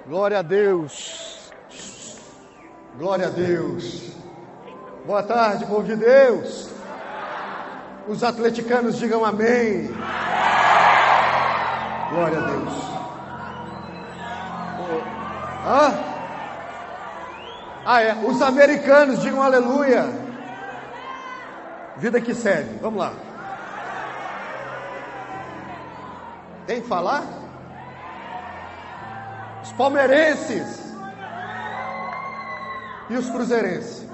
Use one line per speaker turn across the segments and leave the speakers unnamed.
Glória a Deus. Glória a Deus. Boa tarde, povo de Deus. Os atleticanos digam amém. Glória a Deus. Os americanos digam aleluia. Vida que segue. Vamos lá. Tem que falar? Os palmeirenses e os cruzeirenses.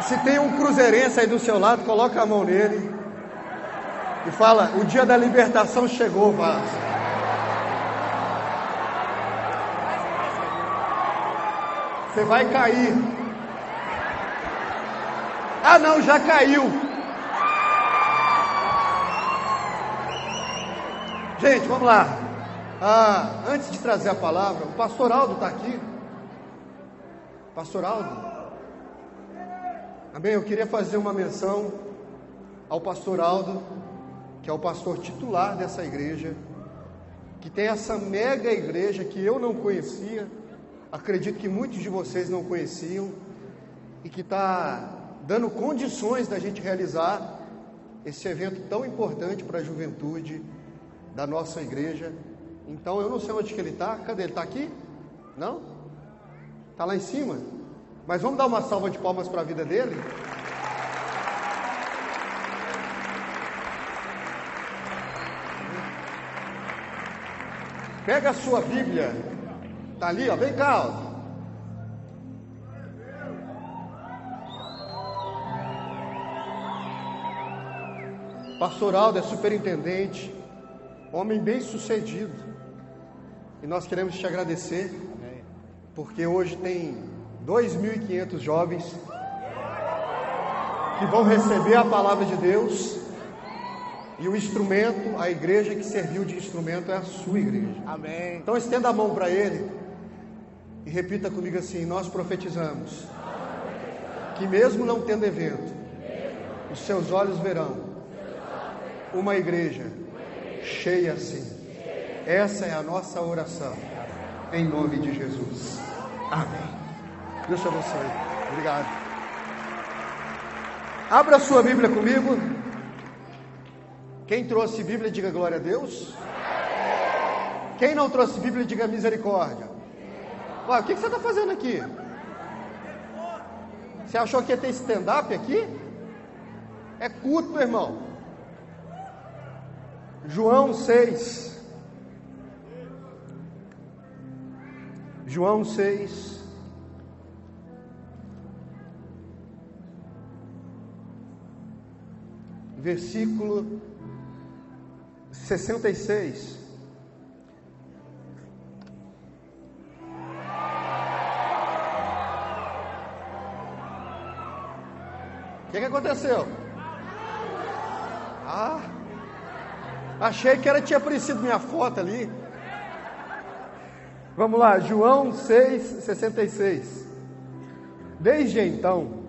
Se tem um cruzeirense aí do seu lado, coloca a mão nele e fala: o dia da libertação chegou, Vasco. Você vai cair. Ah, não, já caiu. Gente, vamos lá. Antes de trazer a palavra, o pastor Aldo está aqui. Pastor Aldo? Amém? Eu queria fazer uma menção ao pastor Aldo, que é o pastor titular dessa igreja, que tem essa mega igreja que eu não conhecia, acredito que muitos de vocês não conheciam, e que está dando condições da gente realizar esse evento tão importante para a juventude da nossa igreja. Então eu não sei onde que ele está. Cadê? Ele está aqui? Não? Está lá em cima? Mas vamos dar uma salva de palmas para a vida dele? Pega a sua Bíblia. Está ali, ó. Vem cá, ó. Pastor Aldo é superintendente, homem bem sucedido. E nós queremos te agradecer, porque hoje tem 2.500 jovens que vão receber a palavra de Deus, e o instrumento, a igreja que serviu de instrumento é a sua igreja.
Amém.
Então estenda a mão para ele e repita comigo assim: nós profetizamos que mesmo não tendo evento, os seus olhos verão uma igreja cheia assim. Essa é a nossa oração, em nome de Jesus. Amém. Deus te abençoe. Obrigado. Abra a sua Bíblia comigo. Quem trouxe Bíblia, diga glória a Deus. Quem não trouxe Bíblia, diga misericórdia. Ué, o que você está fazendo aqui? Você achou que ia ter stand-up aqui? É culto, meu irmão. João 6. João 6. Versículo 66. O que aconteceu? Achei que tinha aparecido minha foto ali. Vamos lá, João 6,66. Desde então,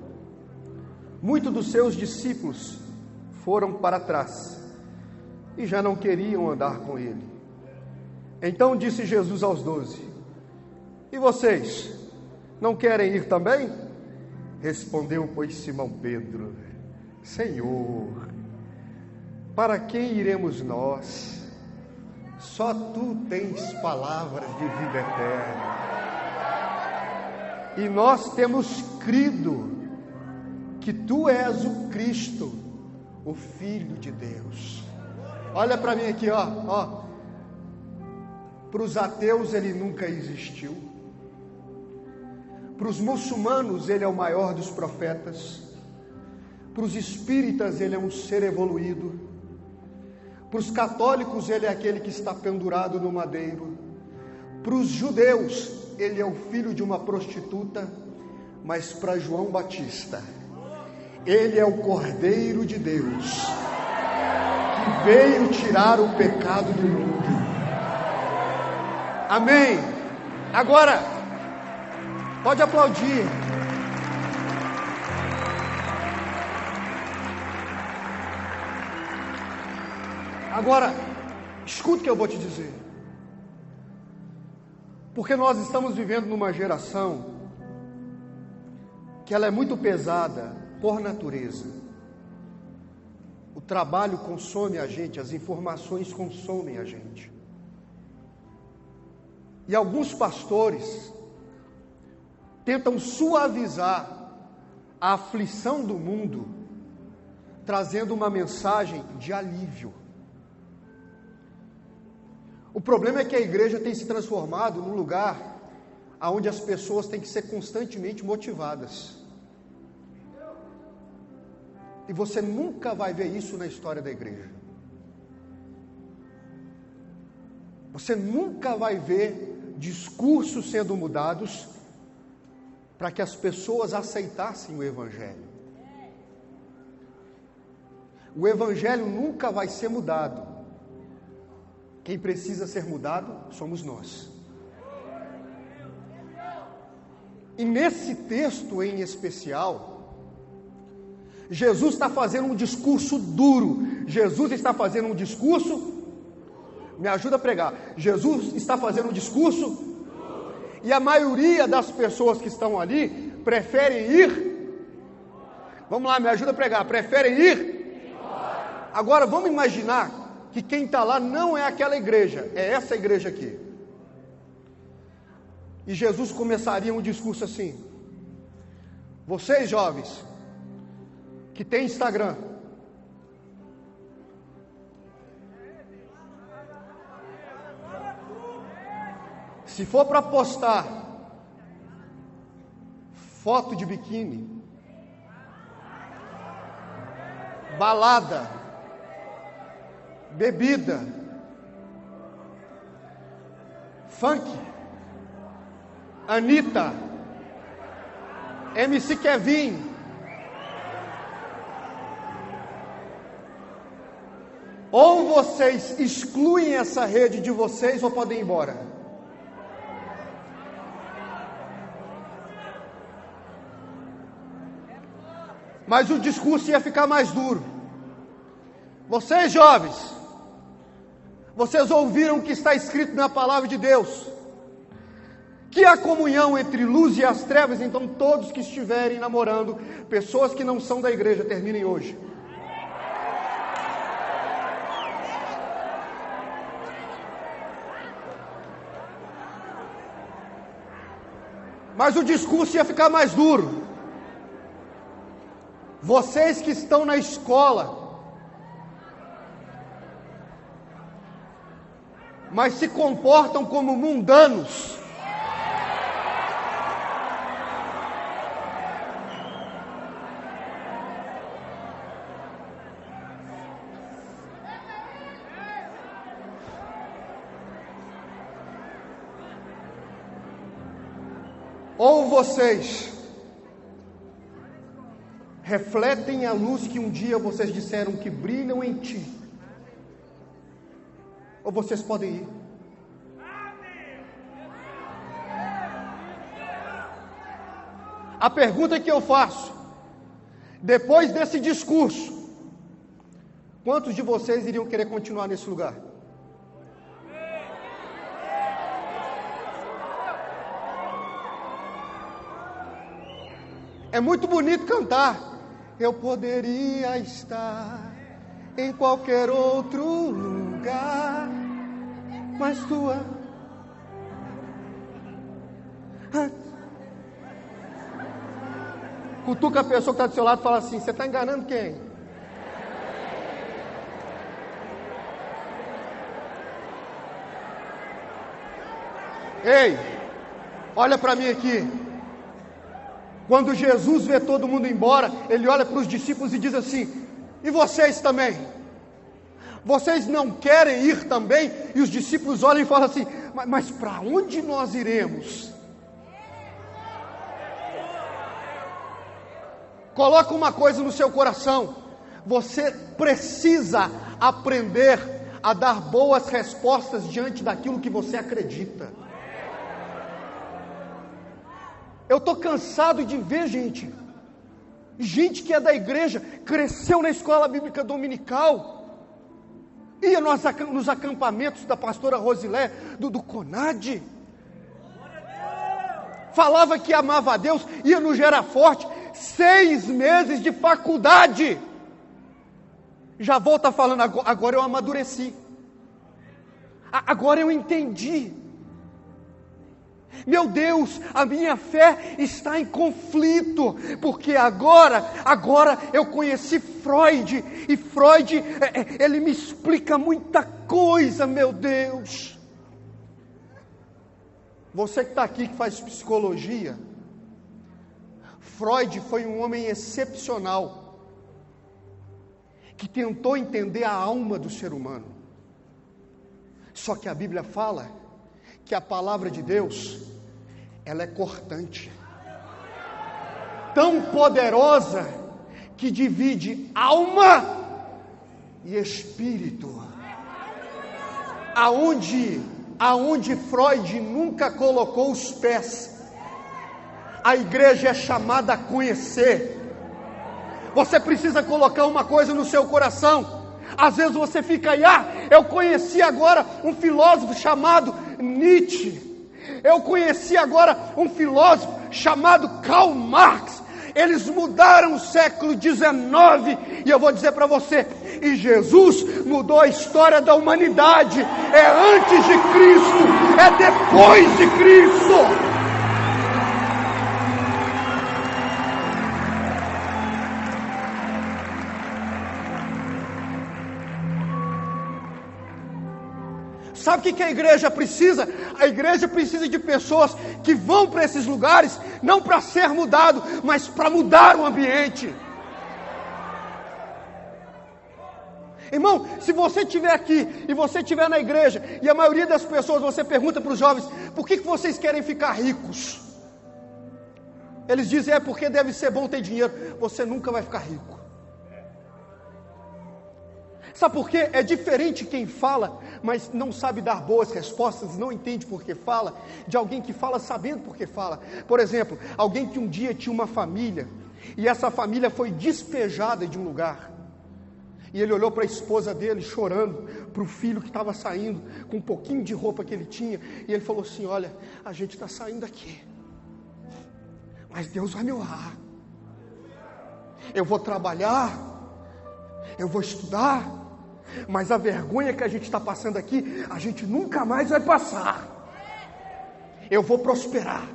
muitos dos seus discípulos foram para trás e já não queriam andar com ele. Então disse Jesus aos 12: e vocês, não querem ir também? Respondeu, pois, Simão Pedro: Senhor, para quem iremos nós? Só tu tens palavras de vida eterna. E nós temos crido que tu és o Cristo, o Filho de Deus. Olha para mim aqui, ó. Para os ateus ele nunca existiu. Para os muçulmanos ele é o maior dos profetas. Para os espíritas ele é um ser evoluído. Para os católicos ele é aquele que está pendurado no madeiro. Para os judeus ele é o filho de uma prostituta. Mas para João Batista ele é o Cordeiro de Deus, que veio tirar o pecado do mundo. Amém. Agora, pode aplaudir. Agora, escuta o que eu vou te dizer. Porque nós estamos vivendo numa geração que ela é muito pesada por natureza. O trabalho consome a gente, as informações consomem a gente. E alguns pastores tentam suavizar a aflição do mundo, trazendo uma mensagem de alívio. O problema é que a igreja tem se transformado num lugar onde as pessoas têm que ser constantemente motivadas. E você nunca vai ver isso na história da igreja. Você nunca vai ver discursos sendo mudados para que as pessoas aceitassem o Evangelho. O Evangelho nunca vai ser mudado. Quem precisa ser mudado somos nós. E nesse texto em especial, Jesus está fazendo um discurso duro. Jesus está fazendo um discurso, me ajuda a pregar. Jesus está fazendo um discurso, e a maioria das pessoas que estão ali preferem ir. Vamos lá, me ajuda a pregar. Preferem ir. Agora vamos imaginar que quem está lá não é aquela igreja, é essa igreja aqui. E Jesus começaria um discurso assim: vocês jovens que têm Instagram, se for para postar foto de biquíni, balada, bebida, funk, Anitta, MC Kevin, ou vocês excluem essa rede de vocês ou podem ir embora. Mas o discurso ia ficar mais duro. Vocês jovens, vocês ouviram o que está escrito na palavra de Deus, que a comunhão entre luz e as trevas, então todos que estiverem namorando pessoas que não são da igreja, terminem hoje. Mas o discurso ia ficar mais duro. Vocês que estão na escola, mas se comportam como mundanos, ou vocês refletem a luz que um dia vocês disseram que brilham em ti, ou vocês podem ir. A pergunta que eu faço, depois desse discurso, quantos de vocês iriam querer continuar nesse lugar? É muito bonito cantar. Eu poderia estar em qualquer outro lugar, mas tua... Cutuca a pessoa que está do seu lado e fala assim: você está enganando quem? Ei, olha para mim aqui. Quando Jesus vê todo mundo embora, ele olha para os discípulos e diz assim: e vocês também? Vocês não querem ir também? E os discípulos olham e falam assim: mas para onde nós iremos? Coloca uma coisa no seu coração: você precisa aprender a dar boas respostas diante daquilo que você acredita. Eu estou cansado de ver gente que é da igreja, cresceu na escola bíblica dominical, ia nos acampamentos da pastora Rosilé, do CONAD, falava que amava a Deus, ia no Gera Forte, 6 meses de faculdade, já volta falando, agora eu amadureci, agora eu entendi. Meu Deus, a minha fé está em conflito, porque agora eu conheci Freud, e Freud, ele me explica muita coisa, meu Deus. Você que está aqui, que faz psicologia, Freud foi um homem excepcional, que tentou entender a alma do ser humano. Só que a Bíblia fala que a palavra de Deus, ela é cortante, tão poderosa, que divide alma e espírito. Aonde Freud nunca colocou os pés, a igreja é chamada a conhecer. Você precisa colocar uma coisa no seu coração. Às vezes você fica aí, eu conheci agora um filósofo chamado Nietzsche, eu conheci agora um filósofo chamado Karl Marx, eles mudaram o século XIX, e eu vou dizer para você, e Jesus mudou a história da humanidade, é antes de Cristo, é depois de Cristo. Sabe o que a igreja precisa? A igreja precisa de pessoas que vão para esses lugares, não para ser mudado, mas para mudar o ambiente. Irmão, se você estiver aqui, e você estiver na igreja, e a maioria das pessoas, você pergunta para os jovens, por que vocês querem ficar ricos? Eles dizem, porque deve ser bom ter dinheiro. Você nunca vai ficar rico. Sabe por quê? É diferente quem fala, mas não sabe dar boas respostas, não entende por que fala, de alguém que fala sabendo por que fala. Por exemplo, alguém que um dia tinha uma família, e essa família foi despejada de um lugar. E ele olhou para a esposa dele chorando, para o filho que estava saindo, com um pouquinho de roupa que ele tinha, e ele falou assim, olha, a gente está saindo aqui, mas Deus vai me honrar. Eu vou trabalhar, eu vou estudar, mas a vergonha que a gente está passando aqui, a gente nunca mais vai passar. Eu vou prosperar.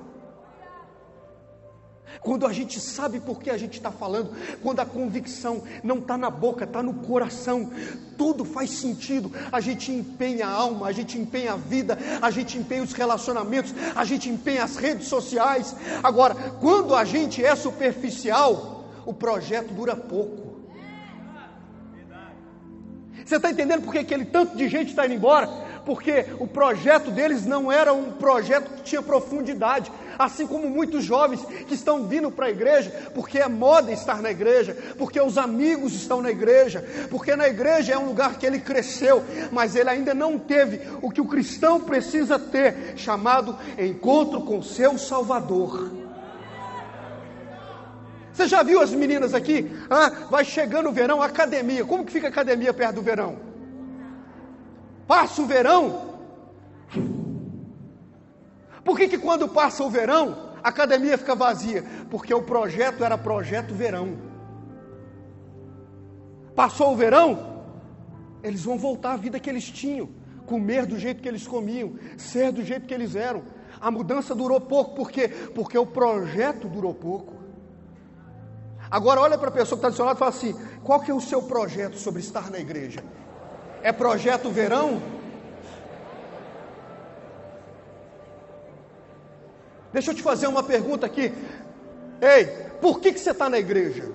Quando a gente sabe por que a gente está falando, quando a convicção não está na boca, está no coração, tudo faz sentido. A gente empenha a alma, a gente empenha a vida, a gente empenha os relacionamentos, a gente empenha as redes sociais. Agora, quando a gente é superficial, o projeto dura pouco. Você está entendendo por que aquele tanto de gente está indo embora? Porque o projeto deles não era um projeto que tinha profundidade. Assim como muitos jovens que estão vindo para a igreja, porque é moda estar na igreja, porque os amigos estão na igreja, porque na igreja é um lugar que ele cresceu, mas ele ainda não teve o que o cristão precisa ter, chamado encontro com seu Salvador. Você já viu as meninas aqui? Vai chegando o verão, academia. Como que fica a academia perto do verão? Passa o verão. Por que quando passa o verão, a academia fica vazia? Porque o projeto era projeto verão. Passou o verão, eles vão voltar à vida que eles tinham. Comer do jeito que eles comiam, ser do jeito que eles eram. A mudança durou pouco, por quê? Porque o projeto durou pouco. Agora olha para a pessoa que está do seu lado e fala assim, qual que é o seu projeto sobre estar na igreja? É projeto verão? Deixa eu te fazer uma pergunta aqui. Ei, por que você está na igreja?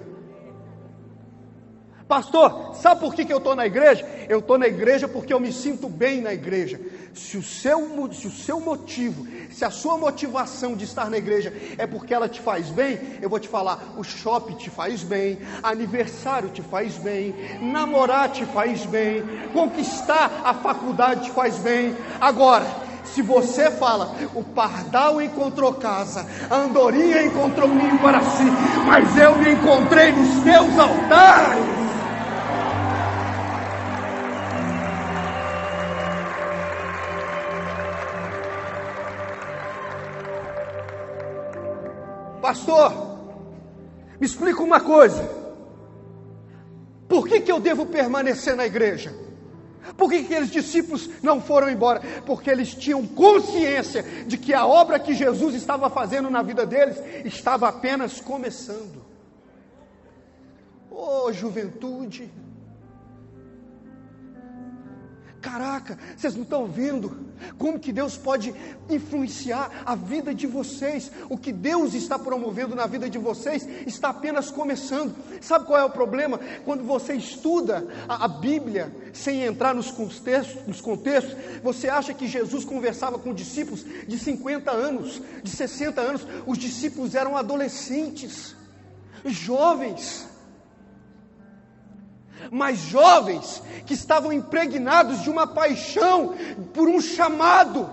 Pastor, sabe por que eu estou na igreja? Eu estou na igreja porque eu me sinto bem na igreja. Se o seu motivo, se a sua motivação de estar na igreja é porque ela te faz bem, eu vou te falar, o shopping te faz bem, aniversário te faz bem, namorar te faz bem, conquistar a faculdade te faz bem. Agora, se você fala, o pardal encontrou casa, a andorinha encontrou ninho para si, mas eu me encontrei nos teus altares. Pastor, me explica uma coisa. Por que eu devo permanecer na igreja? Por que aqueles discípulos não foram embora? Porque eles tinham consciência de que a obra que Jesus estava fazendo na vida deles estava apenas começando. Oh, juventude! Caraca, vocês não estão vendo como que Deus pode influenciar a vida de vocês? O que Deus está promovendo na vida de vocês está apenas começando. Sabe qual é o problema? Quando você estuda a Bíblia sem entrar nos contextos, você acha que Jesus conversava com discípulos de 50 anos, de 60 anos. Os discípulos eram adolescentes, jovens, mas jovens que estavam impregnados de uma paixão por um chamado.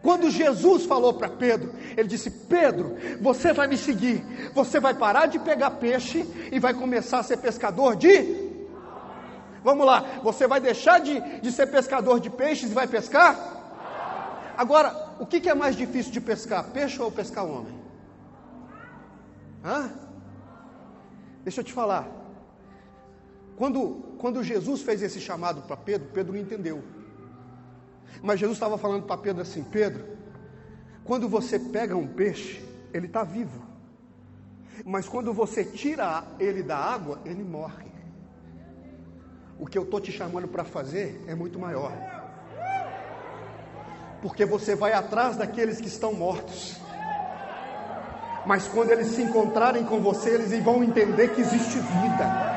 Quando Jesus falou para Pedro, ele disse: Pedro, você vai me seguir, você vai parar de pegar peixe e vai começar a ser pescador de... Vamos lá, você vai deixar de ser pescador de peixes e vai pescar? Agora, o que é mais difícil de pescar, peixe ou pescar homem? Deixa eu te falar. Quando Jesus fez esse chamado para Pedro, Pedro não entendeu. Mas Jesus estava falando para Pedro assim: Pedro, quando você pega um peixe, ele está vivo. Mas quando você tira ele da água, ele morre. O que eu estou te chamando para fazer é muito maior. Porque você vai atrás daqueles que estão mortos. Mas quando eles se encontrarem com você, eles vão entender que existe vida.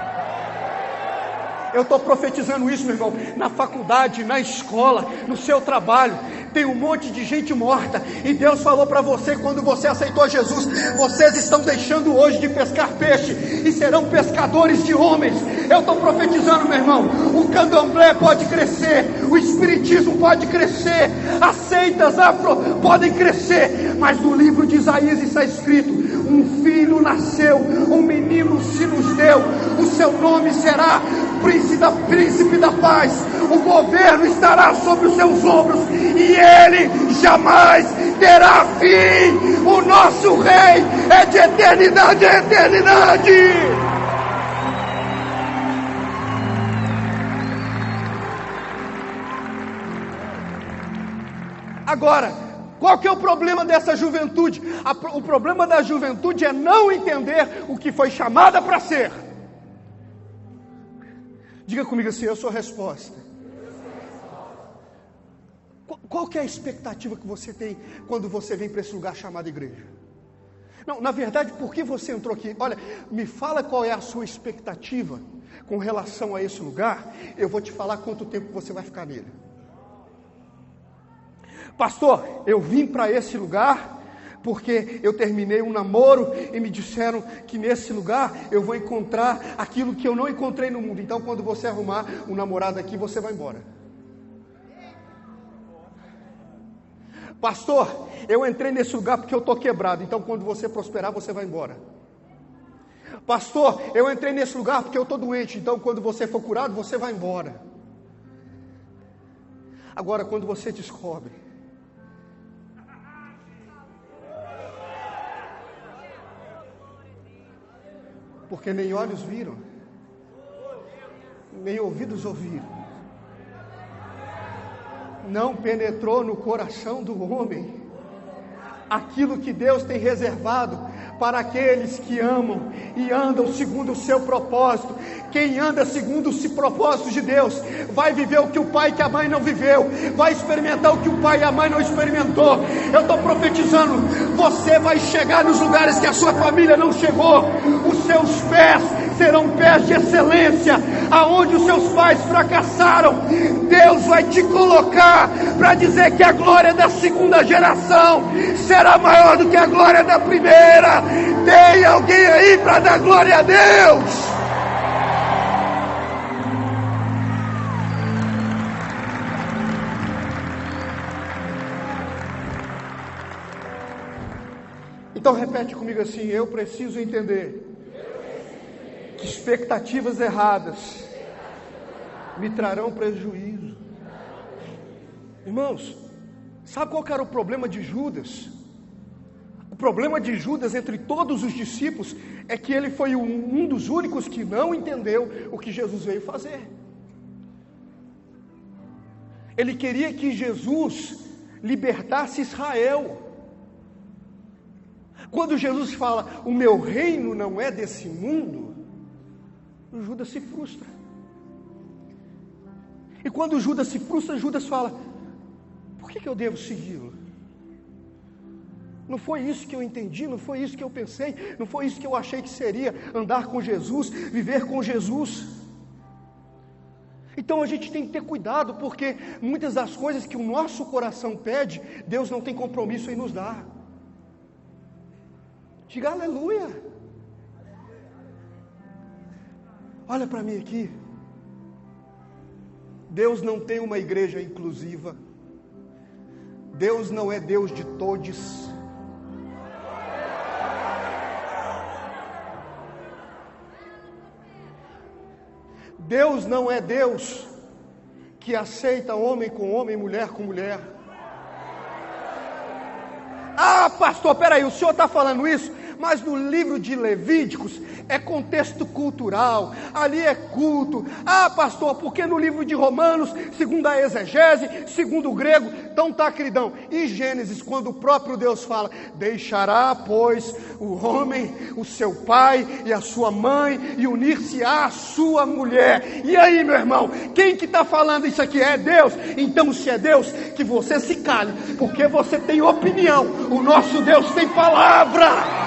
Eu estou profetizando isso, meu irmão. Na faculdade, na escola, no seu trabalho, tem um monte de gente morta. E Deus falou para você, quando você aceitou Jesus: vocês estão deixando hoje de pescar peixe e serão pescadores de homens. Eu estou profetizando, meu irmão. O candomblé pode crescer, o espiritismo pode crescer, as seitas afro podem crescer, mas no livro de Isaías está escrito: um filho nasceu, um menino se nos deu, o seu nome será Príncipe da Paz, o governo estará sobre os seus ombros e ele jamais terá fim. O nosso rei é de eternidade a eternidade. Agora, qual que é o problema dessa juventude? O problema da juventude é não entender o que foi chamada para ser. Diga comigo assim: eu sou a resposta. Qual que é a expectativa que você tem quando você vem para esse lugar chamado igreja? Não, na verdade, por que você entrou aqui? Olha, me fala qual é a sua expectativa com relação a esse lugar. Eu vou te falar quanto tempo você vai ficar nele. Pastor, eu vim para esse lugar porque eu terminei um namoro e me disseram que nesse lugar eu vou encontrar aquilo que eu não encontrei no mundo. Então, quando você arrumar um namorado aqui, você vai embora. Pastor, eu entrei nesse lugar porque eu estou quebrado. Então, quando você prosperar, você vai embora. Pastor, eu entrei nesse lugar porque eu estou doente. Então, quando você for curado, você vai embora. Agora, quando você descobre porque nem olhos viram, nem ouvidos ouviram, não penetrou no coração do homem aquilo que Deus tem reservado para aqueles que amam e andam segundo o seu propósito. Quem anda segundo os propósitos de Deus vai viver o que o pai e que a mãe não viveu, vai experimentar o que o pai e a mãe não experimentou. Eu estou profetizando, você vai chegar nos lugares que a sua família não chegou, os seus pés serão pés de excelência. Aonde os seus pais fracassaram, Deus vai te colocar para dizer que a glória da segunda geração será maior do que a glória da primeira. Tem alguém aí para dar glória a Deus? Então repete comigo assim: eu preciso entender que expectativas erradas me trarão prejuízo. Irmãos, sabe qual que era o problema de Judas? O problema de Judas entre todos os discípulos é que ele foi um dos únicos que não entendeu o que Jesus veio fazer. Ele queria que Jesus libertasse Israel. Quando Jesus fala, o meu reino não é desse mundo, o Judas se frustra. E quando Judas se frustra, Judas fala, por que eu devo segui-lo? Não foi isso que eu entendi, não foi isso que eu pensei, não foi isso que eu achei que seria andar com Jesus, viver com Jesus. Então a gente tem que ter cuidado, porque muitas das coisas que o nosso coração pede, Deus não tem compromisso em nos dar. Diga aleluia. Olha para mim aqui. Deus não tem uma igreja inclusiva. Deus não é Deus de todes. Deus não é Deus que aceita homem com homem, mulher com mulher. Ah, pastor, peraí, o senhor está falando isso? Mas no livro de Levíticos é contexto cultural, ali é culto. Ah, pastor, porque no livro de Romanos, segundo a exegese, segundo o grego, então tá, queridão. Em Gênesis, quando o próprio Deus fala, deixará, pois, o homem, o seu pai e a sua mãe, e unir-se-á à sua mulher. E aí, meu irmão, quem que está falando isso aqui? É Deus? Então, se é Deus, que você se cale, porque você tem opinião. O nosso Deus tem palavra.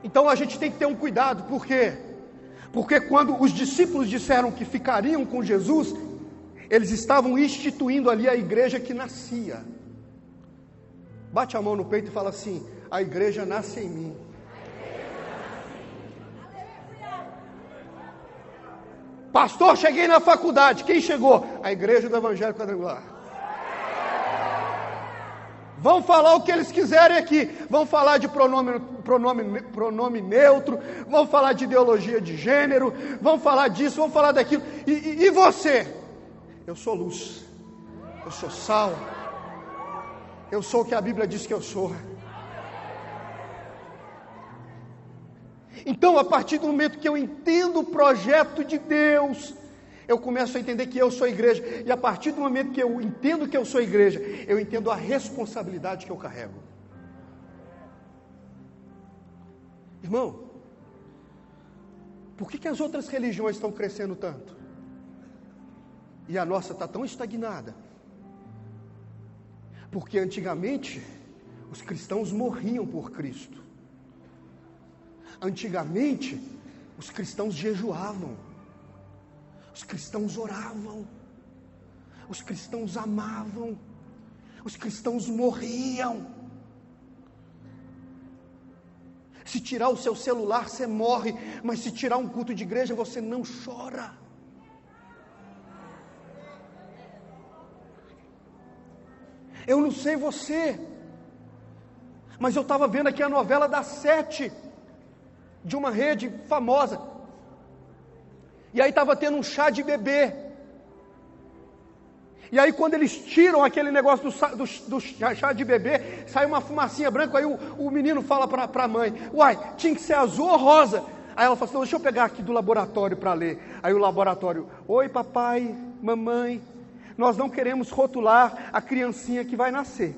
Então a gente tem que ter um cuidado, por quê? Porque quando os discípulos disseram que ficariam com Jesus, eles estavam instituindo ali a igreja que nascia. Bate a mão no peito e fala assim, a igreja nasce em mim. Pastor, cheguei na faculdade, quem chegou? A igreja do Evangelho Quadrangular. Vão falar o que eles quiserem aqui, vão falar de pronome neutro, vão falar de ideologia de gênero, vão falar disso, vão falar daquilo, e você? Eu sou luz, eu sou sal, eu sou o que a Bíblia diz que eu sou. Então, a partir do momento que eu entendo o projeto de Deus, eu começo a entender que eu sou igreja. E a partir do momento que eu entendo que eu sou igreja, eu entendo a responsabilidade que eu carrego. Irmão, por que as outras religiões estão crescendo tanto? E a nossa está tão estagnada? Porque antigamente, os cristãos morriam por Cristo. Antigamente, os cristãos jejuavam. Os cristãos oravam, os cristãos amavam, os cristãos morriam. Se tirar o seu celular, você morre, mas se tirar um culto de igreja, você não chora. Eu não sei você, mas eu estava vendo aqui a novela das 7, de uma rede famosa. E aí estava tendo um chá de bebê. E aí quando eles tiram aquele negócio do chá de bebê, sai uma fumacinha branca, aí o menino fala para a mãe, uai, tinha que ser azul ou rosa? Aí ela fala assim, não, deixa eu pegar aqui do laboratório para ler. Aí o laboratório, oi papai, mamãe, nós não queremos rotular a criancinha que vai nascer.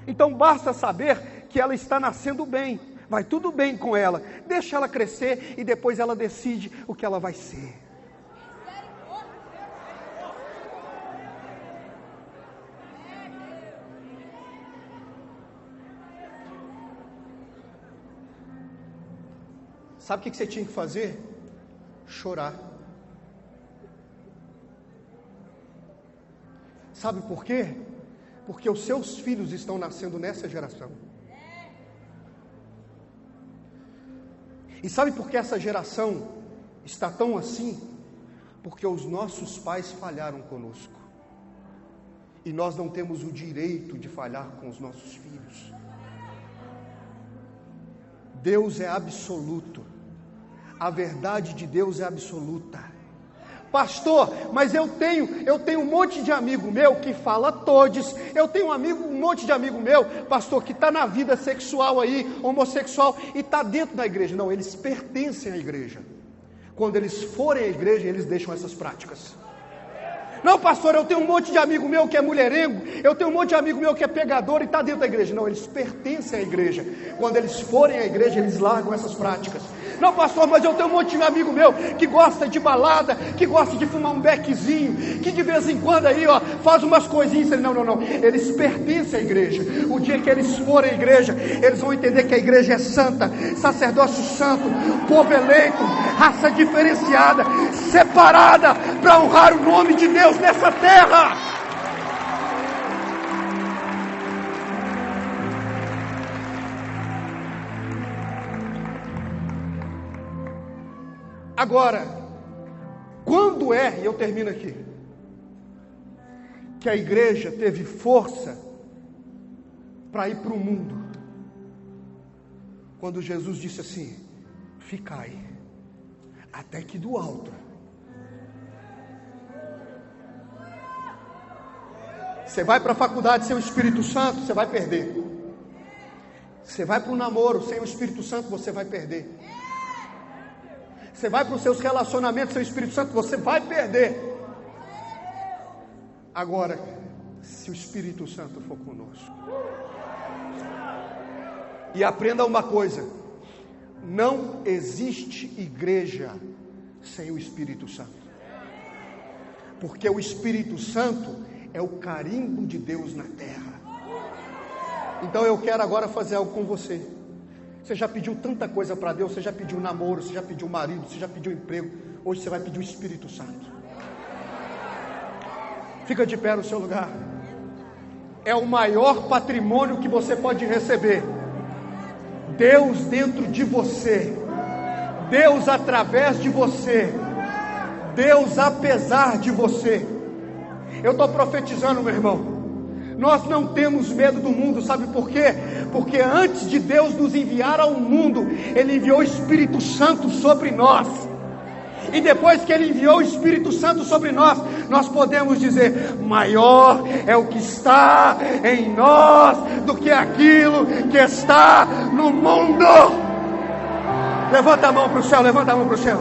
Então basta saber que ela está nascendo bem, vai tudo bem com ela, deixa ela crescer e depois ela decide o que ela vai ser. Sabe o que você tinha que fazer? Chorar. Sabe por quê? Porque os seus filhos estão nascendo nessa geração. E sabe por que essa geração está tão assim? Porque os nossos pais falharam conosco. E nós não temos o direito de falhar com os nossos filhos. Deus é absoluto. A verdade de Deus é absoluta. Pastor, mas eu tenho um monte de amigo meu que fala todes. Eu tenho um monte de amigo meu, pastor, que está na vida sexual aí, homossexual, e está dentro da igreja. Não, eles pertencem à igreja. Quando eles forem à igreja, eles deixam essas práticas. Não, pastor, eu tenho um monte de amigo meu que é mulherengo, eu tenho um monte de amigo meu que é pegador e está dentro da igreja. Não, eles pertencem à igreja. Quando eles forem à igreja, eles largam essas práticas. Não, pastor, mas eu tenho um monte de amigo meu que gosta de balada, que gosta de fumar um beckzinho, que de vez em quando aí, faz umas coisinhas. Não. Eles pertencem à igreja. O dia que eles forem à igreja, eles vão entender que a igreja é santa, sacerdócio santo, povo eleito, raça diferenciada, separada para honrar o nome de Deus nessa terra. Agora, quando e eu termino aqui, que a igreja teve força para ir para o mundo? Quando Jesus disse assim: ficai, até que do alto você vai para a faculdade sem o Espírito Santo, você vai perder. Você vai para o namoro sem o Espírito Santo, você vai perder. Você vai para os seus relacionamentos sem o Espírito Santo, você vai perder. Agora, se o Espírito Santo for conosco. E aprenda uma coisa: não existe igreja sem o Espírito Santo. Porque o Espírito Santo é o carimbo de Deus na terra. Então eu quero agora fazer algo com você. Você já pediu tanta coisa para Deus, você já pediu namoro, você já pediu marido, você já pediu emprego. Hoje você vai pedir o Espírito Santo. Fica de pé no seu lugar. É o maior patrimônio que você pode receber. Deus dentro de você. Deus através de você. Deus apesar de você. Eu estou profetizando, meu irmão. Nós não temos medo do mundo, sabe por quê? Porque antes de Deus nos enviar ao mundo, Ele enviou o Espírito Santo sobre nós. E depois que Ele enviou o Espírito Santo sobre nós, nós podemos dizer: maior é o que está em nós do que aquilo que está no mundo. Levanta a mão para o céu, levanta a mão para o céu.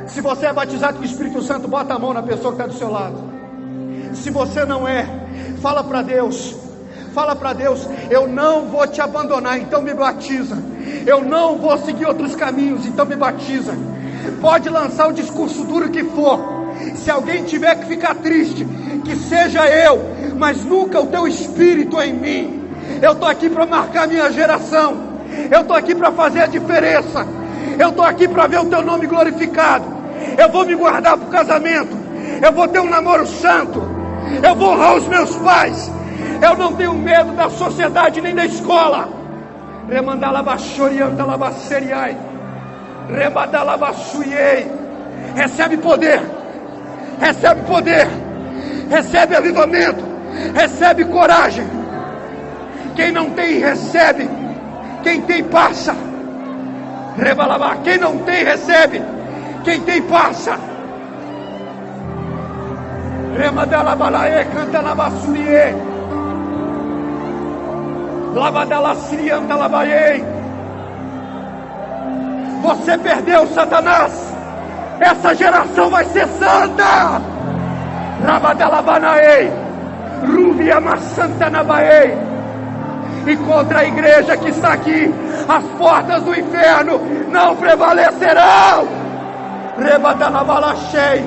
Se você é batizado com o Espírito Santo, bota a mão na pessoa que está do seu lado. Se você não é, fala para Deus, eu não vou te abandonar, então me batiza. Eu não vou seguir outros caminhos, então me batiza. Pode lançar o discurso duro que for. Se alguém tiver que ficar triste, que seja eu, mas nunca o teu Espírito em mim. Eu estou aqui para marcar minha geração. Eu estou aqui para fazer a diferença. Eu estou aqui para ver o teu nome glorificado. Eu vou me guardar para o casamento. Eu vou ter um namoro santo. Eu vou honrar os meus pais. Eu não tenho medo da sociedade nem da escola. Recebe poder. Recebe poder. Recebe avivamento. Recebe coragem. Quem não tem, recebe. Quem tem, passa. Quem não tem, recebe. Quem tem, passa. Remadala balaê, canta na bassurie. Lavadala sirianta labaê. Você perdeu, Satanás. Essa geração vai ser santa. Rabadala banaê. Ruvia maçanta nabaê. E contra a igreja que está aqui, as portas do inferno não prevalecerão. Rebadala balachei.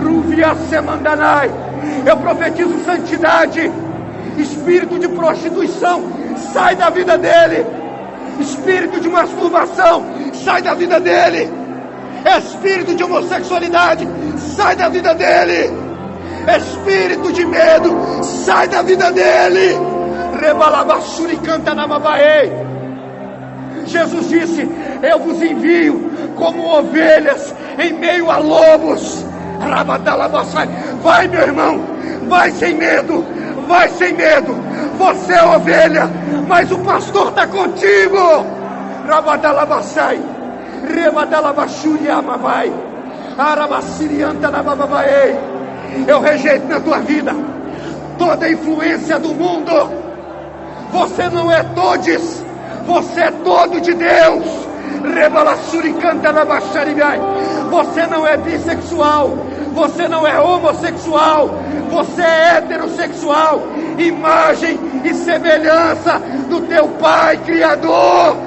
Ruvia semandanai. Eu profetizo santidade. Espírito de prostituição sai da vida dele. Espírito de masturbação, sai da vida dele. Espírito de homossexualidade, sai da vida dele. Espírito de medo, sai da vida dele. Rebalabassuri canta na mabaei. Jesus disse: eu vos envio como ovelhas em meio a lobos. Rabadalabassai. Vai, meu irmão, vai sem medo, vai sem medo. Você é ovelha, mas o pastor está contigo. Rabadalabassai. Rebadalabassuri amavai. Arabassirianta na mabaei. Eu rejeito na tua vida toda a influência do mundo. Você não é todes, você é todo de Deus. Rebalassuri canta na baixarigai. Você não é bissexual, você não é homossexual, você é heterossexual, imagem e semelhança do teu Pai Criador.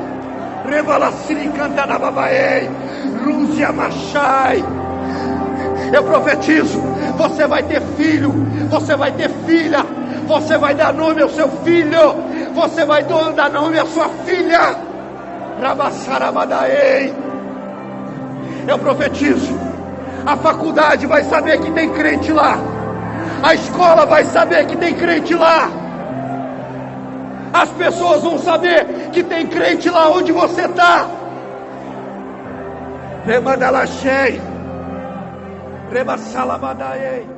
Rebalassuri canta na babaei. Rúzia machai. Eu profetizo, você vai ter filho, você vai ter filha, você vai dar nome ao seu filho, você vai dar nome à sua filha. Rabassarabadaei. Eu profetizo, a faculdade vai saber que tem crente lá, a escola vai saber que tem crente lá, as pessoas vão saber que tem crente lá onde você está. Remadalachei. Rebassalabadaei.